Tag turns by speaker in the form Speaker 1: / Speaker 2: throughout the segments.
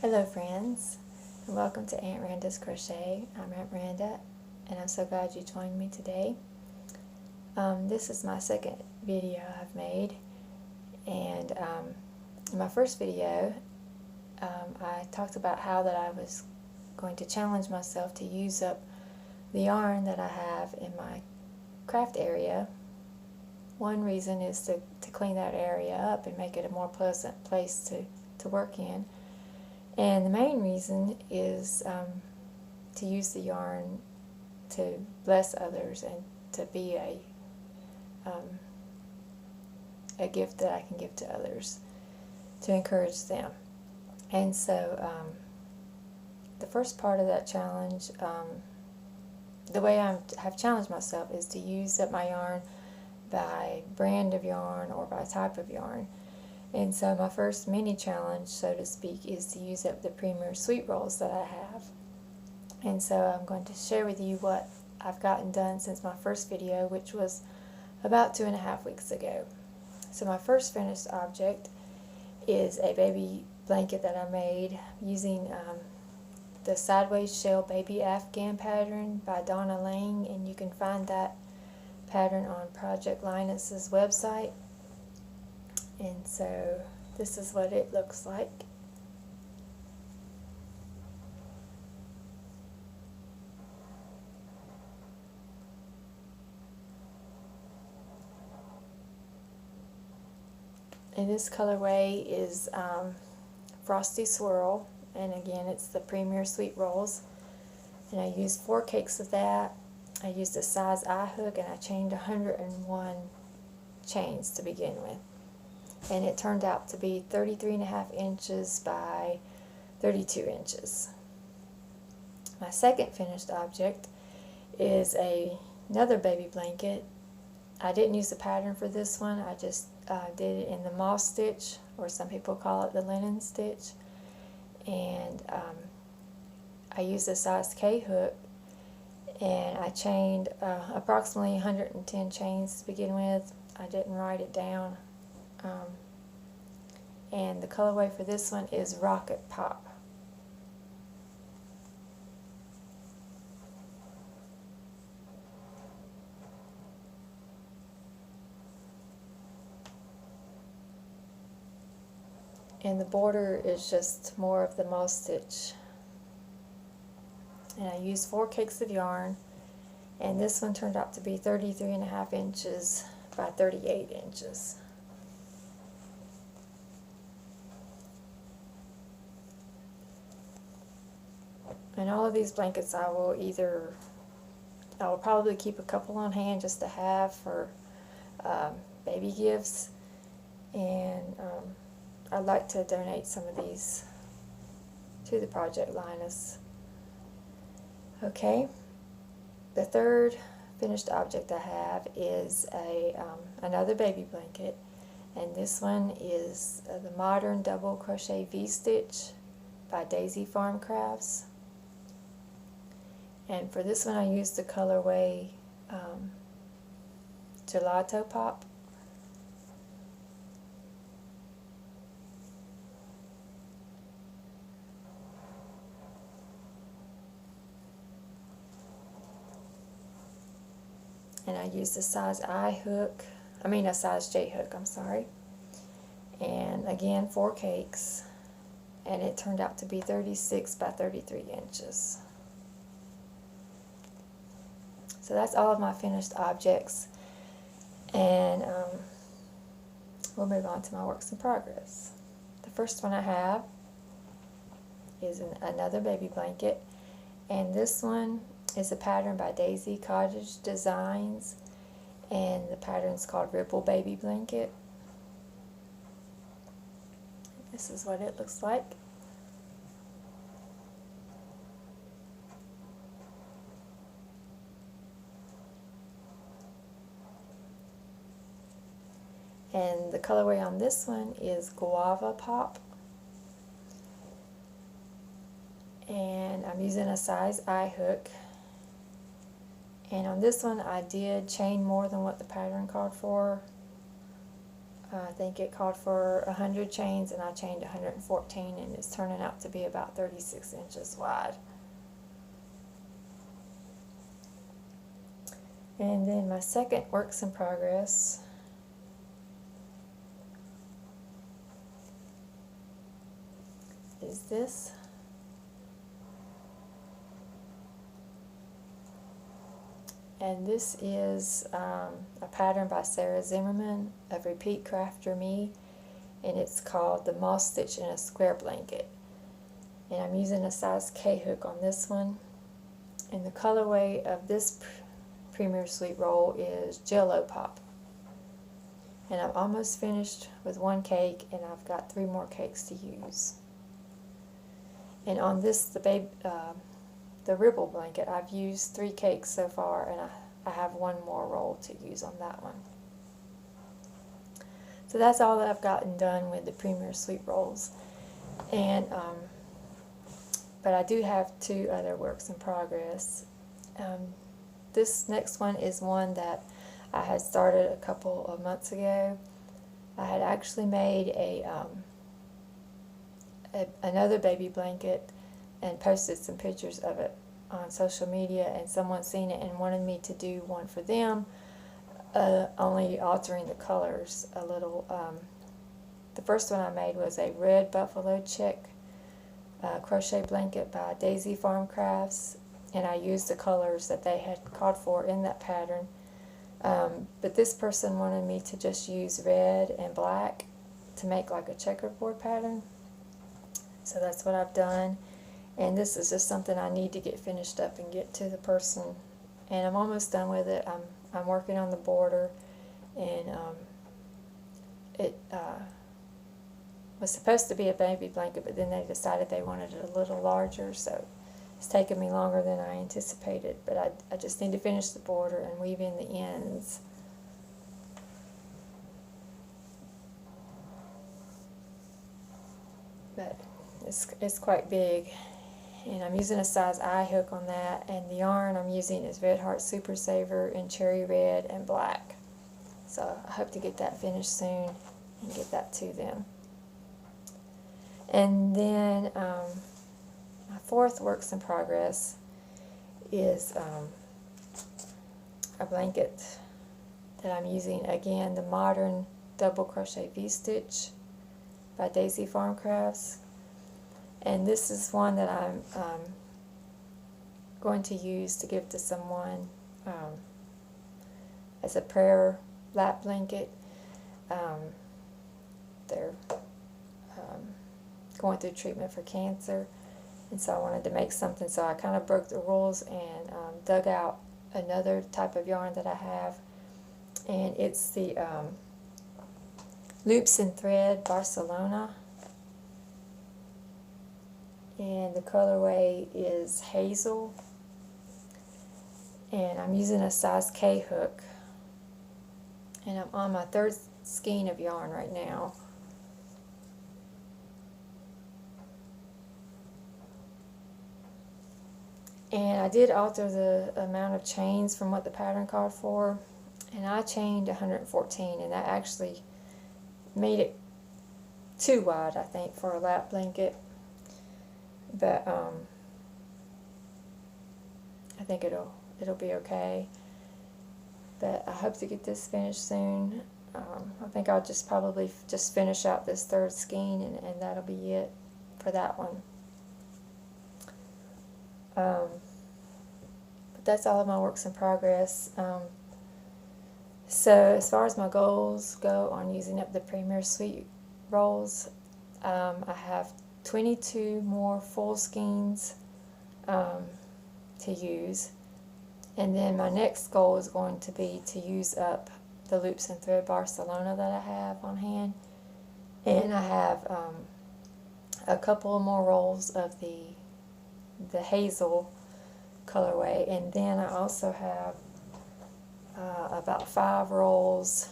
Speaker 1: Hello friends, and welcome to Aunt Randa's Crochet. I'm Aunt Randa, and I'm so glad you joined me today. This is my second video I've made, and in my first video I talked about how that I was going to challenge myself to use up the yarn that I have in my craft area. One reason is to clean that area up and make it a more pleasant place to work in. And the main reason is to use the yarn to bless others and to be a gift that I can give to others, to encourage them. And so the first part of that challenge, the way I have challenged myself is to use up my yarn by brand of yarn or by type of yarn. And so my first mini challenge, so to speak, is to use up the Premier Sweet Rolls that I have. And so I'm going to share with you what I've gotten done since my first video, which was about 2.5 weeks ago. So my first finished object is a baby blanket that I made using the Sideways Shell Baby Afghan pattern by Donna Lang, and you can find that pattern on Project Linus's website. And so this is what it looks like. And this colorway is Frosty Swirl, and again it's the Premier Sweet Rolls. And I used 4 cakes of that. I used a size I hook, and I chained 101 chains to begin with. And it turned out to be 33.5 inches by 32 inches. My second finished object is another baby blanket. I didn't use a pattern for this one. I just did it in the moss stitch, or some people call it the linen stitch. And I used a size K hook, and I chained approximately 110 chains to begin with. I didn't write it down. And the colorway for this one is Rocket Pop. And the border is just more of the moss stitch. And I used 4 cakes of yarn, and this one turned out to be 33.5 inches by 38 inches. And all of these blankets I will probably keep a couple on hand just to have for baby gifts, and I'd like to donate some of these to the Project Linus. Okay, the third finished object I have is another baby blanket, and this one is the Modern Double Crochet V-Stitch by Daisy Farm Crafts. And for this one I used the colorway Gelato Pop. And I used a size size J hook, I'm sorry. And again, 4 cakes, and it turned out to be 36 by 33 inches. So that's all of my finished objects, and we'll move on to my works in progress. The first one I have is another baby blanket, and this one is a pattern by Daisy Cottage Designs, and the pattern is called Ripple Baby Blanket. This is what it looks like. And the colorway on this one is Guava Pop. And I'm using a size I hook. And on this one I did chain more than what the pattern called for. I think it called for 100 chains, and I chained 114, and it's turning out to be about 36 inches wide. And then my second works in progress is this. And this is a pattern by Sarah Zimmerman of Repeat Crafter Me, and it's called the Moss Stitch in a Square Blanket. And I'm using a size K hook on this one. And the colorway of this Premier Sweet Roll is Jello Pop. And I'm almost finished with one cake, and I've got 3 more cakes to use. And on this, the Ribble blanket, I've used 3 cakes so far, and I have 1 more roll to use on that one. So that's all that I've gotten done with the Premier Sweet Rolls. And but I do have 2 other works in progress. This next one is one that I had started a couple of months ago. I had actually made another baby blanket and posted some pictures of it on social media, and someone seen it and wanted me to do one for them, only altering the colors a little. The first one I made was a red buffalo check crochet blanket by Daisy Farm Crafts, and I used the colors that they had called for in that pattern. But this person wanted me to just use red and black to make like a checkerboard pattern. So that's what I've done. And this is just something I need to get finished up and get to the person. And I'm almost done with it. I'm working on the border, and it was supposed to be a baby blanket, but then they decided they wanted it a little larger, so it's taken me longer than I anticipated. But I just need to finish the border and weave in the ends. But it's quite big. And I'm using a size I hook on that, and the yarn I'm using is Red Heart Super Saver in cherry red and black. So I hope to get that finished soon and get that to them. And then my fourth works in progress is a blanket that I'm using, again, the Modern Double Crochet V-Stitch by Daisy Farm Crafts. And this is one that I'm going to use to give to someone as a prayer lap blanket. They're going through treatment for cancer, and so I wanted to make something. So I kind of broke the rules and dug out another type of yarn that I have, and it's the Loops and Thread Barcelona. And the colorway is Hazel, and I'm using a size K hook, and I'm on my 3rd skein of yarn right now. And I did alter the amount of chains from what the pattern called for, and I chained 114, and that actually made it too wide, I think, for a lap blanket. But I think it'll be okay. But I hope to get this finished soon. I think I'll just probably just finish out this 3rd skein, and that'll be it for that one. But that's all of my works in progress. So as far as my goals go on using up the Premier Sweet Rolls, I have 22 more full skeins to use, and then my next goal is going to be to use up the Loops and Thread Barcelona that I have on hand, and I have a couple more rolls of the Hazel colorway, and then I also have about 5 rolls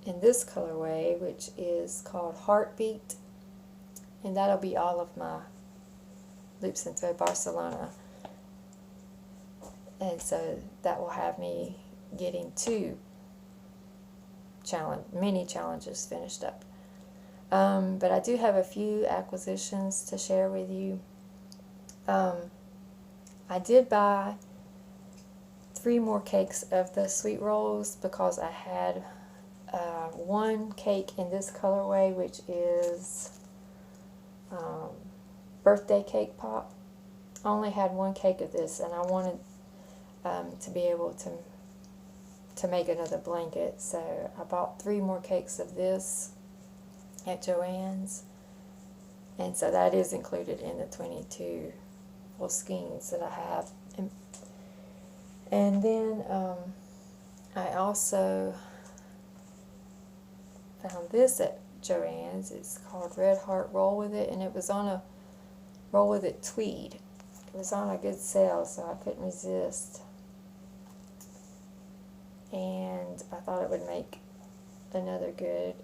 Speaker 1: in this colorway, which is called Heartbeat. And that'll be all of my Loops and Thread Barcelona. And so that will have me getting 2 mini challenges finished up. But I do have a few acquisitions to share with you. I did buy 3 more cakes of the sweet rolls because I had one cake in this colorway, which is birthday cake pop. I only had one cake of this, and I wanted to be able to make another blanket, so I bought 3 more cakes of this at Joann's, and so that is included in the 22 full skeins that I have. And then I also found this at Joann's. It's called Red Heart Roll With It, and it was on a Roll With It tweed. It was on a good sale, so I couldn't resist. And I thought it would make another good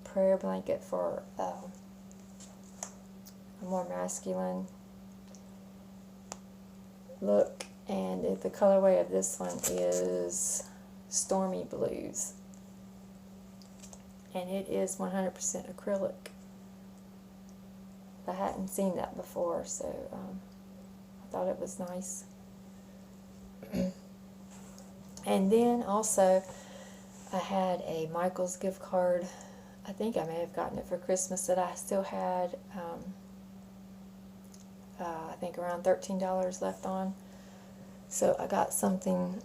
Speaker 1: prayer blanket for a more masculine look. And the colorway of this one is Stormy Blues, and it is 100% acrylic. I hadn't seen that before, so I thought it was nice. And then also I had a Michael's gift card. I think I may have gotten it for Christmas, that I still had I think around $13 left on. So I got something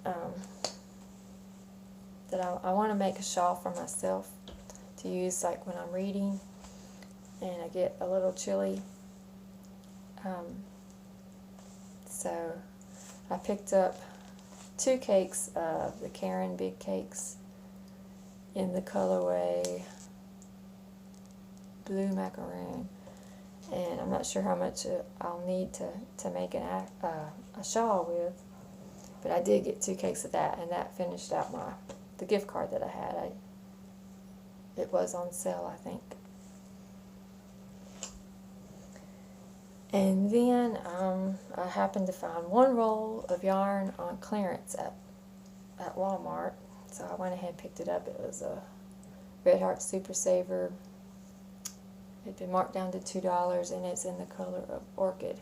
Speaker 1: that I want to make a shawl for myself to use like when I'm reading and I get a little chilly. So I picked up 2 cakes of the Karen Big Cakes in the colorway Blue Macaroon, and I'm not sure how much I'll need to make a shawl with, but I did get 2 cakes of that, and that finished out the gift card that I had. It was on sale, I think. And then I happened to find 1 roll of yarn on clearance at Walmart, so I went ahead and picked it up. It was a Red Heart Super Saver. It had been marked down to $2, and it's in the color of Orchid.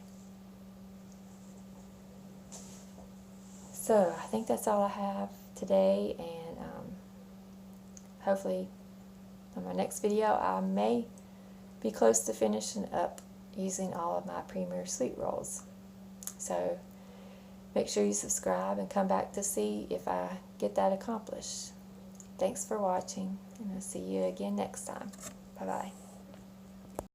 Speaker 1: So I think that's all I have today, and hopefully on my next video I may be close to finishing up using all of my Premier Sweet Rolls. So make sure you subscribe and come back to see if I get that accomplished. Thanks for watching, and I'll see you again next time. Bye-bye.